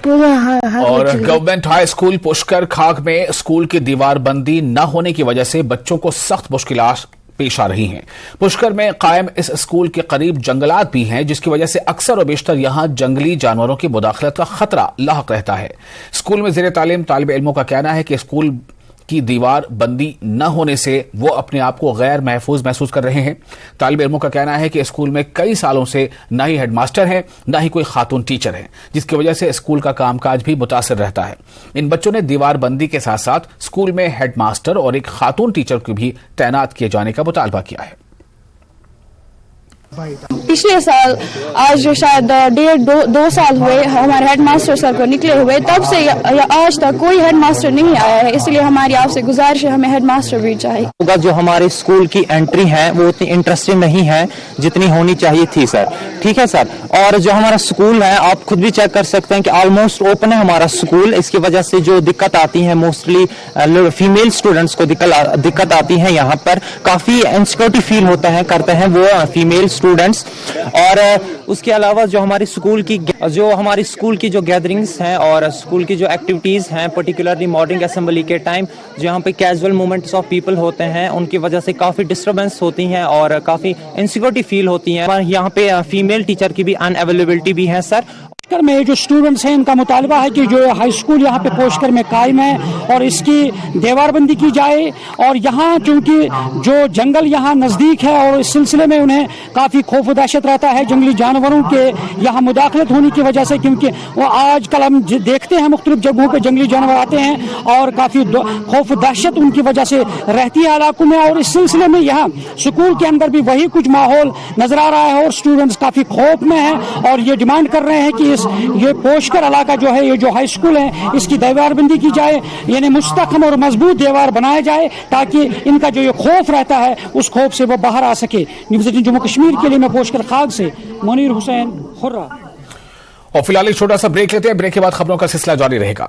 اور government high school Pushkar خاک میں اسکول کی دیوار بندی نہ ہونے کی وجہ سے بچوں کو سخت مشکلات پیش آ رہی ہیں۔ پشکر میں قائم اس اسکول کے قریب جنگلات بھی ہیں، جس کی وجہ سے اکثر و بیشتر یہاں جنگلی جانوروں کی مداخلت کا خطرہ لاحق رہتا ہے۔ اسکول میں زیر تعلیم طالب علموں کا کہنا ہے کہ اسکول کی دیوار بندی نہ ہونے سے وہ اپنے آپ کو غیر محفوظ محسوس کر رہے ہیں۔ طالب علموں کا کہنا ہے کہ اسکول میں کئی سالوں سے نہ ہی ہیڈ ماسٹر ہیں نہ ہی کوئی خاتون ٹیچر ہے، جس کی وجہ سے اسکول کا کام کاج بھی متاثر رہتا ہے۔ ان بچوں نے دیوار بندی کے ساتھ ساتھ اسکول میں ہیڈ ماسٹر اور ایک خاتون ٹیچر کو بھی تعینات کیے جانے کا مطالبہ کیا ہے۔ پچھلے سال آج جو شاید 1.5-2 سال ہوئے ہمارے ہیڈ ماسٹر سر کو نکلے ہوئے، تب سے آج تک کوئی ہیڈ ماسٹر نہیں آیا ہے، اس لیے ہماری آپ سے گزارش ہے ہمیں ہیڈ ماسٹر بھی چاہیے۔ جو ہمارے اسکول کی انٹری ہے وہ اتنی انٹرسٹنگ نہیں ہے جتنی ہونی چاہیے تھی سر، ٹھیک ہے سر۔ اور جو ہمارا اسکول ہے آپ خود بھی چیک کر سکتے ہیں کہ آلموسٹ اوپن ہے ہمارا اسکول، اس کی وجہ سے جو دقت آتی ہے موسٹلی فیمیل اسٹوڈنٹس کو دقت آتی ہے، یہاں پر کافی انسیکیورٹی فیل ہوتا ہے کرتے ہیں وہ فیمیل اسٹوڈنٹس۔ اور اس کے علاوہ جو ہماری اسکول کی جو گیدرنگز ہیں اور اسکول کی جو ایکٹیویٹیز ہیں، پرٹیکولرلی مارننگ اسمبلی کے ٹائم جو یہاں پہ کیجول موومنٹس آف پیپل ہوتے ہیں، ان کی وجہ سے کافی ڈسٹربنس ہوتی ہیں اور کافی انسیکیورٹی فیل ہوتی ہیں۔ یہاں پہ فیمیل ٹیچر کی بھی ان اویلیبلٹی بھی ہے سر۔ پوشکر میں جو اسٹوڈنٹس ہیں ان کا مطالبہ ہے کہ جو ہائی اسکول یہاں پہ پوشکر میں قائم ہے اور اس کی دیوار بندی کی جائے، اور یہاں چونکہ جو جنگل یہاں نزدیک ہے اور اس سلسلے میں انہیں کافی خوف و دہشت رہتا ہے جنگلی جانوروں کے یہاں مداخلت ہونے کی وجہ سے، کیونکہ وہ آج کل ہم دیکھتے ہیں مختلف جگہوں پہ جنگلی جانور آتے ہیں اور کافی خوف و دہشت ان کی وجہ سے رہتی ہے علاقوں میں، اور اس سلسلے میں یہاں اسکول کے اندر بھی وہی کچھ ماحول نظر آ رہا ہے اور اسٹوڈنٹس کافی خوف میں ہیں اور یہ ڈیمانڈ کر رہے ہیں کہ یہ پوشکر علاقہ جو ہے، یہ جو ہائی اسکول ہے، اس کی دیوار بندی کی جائے، یعنی مستحکم اور مضبوط دیوار بنایا جائے تاکہ ان کا جو یہ خوف رہتا ہے اس خوف سے وہ باہر آ سکے۔ نیوز 18 جموں کشمیر کے لیے میں پوشکر خاک سے منیر حسین خرہ۔ اور فی الحال ایک چھوٹا سا بریک لیتے ہیں، بریک کے بعد خبروں کا سلسلہ جاری رہے گا۔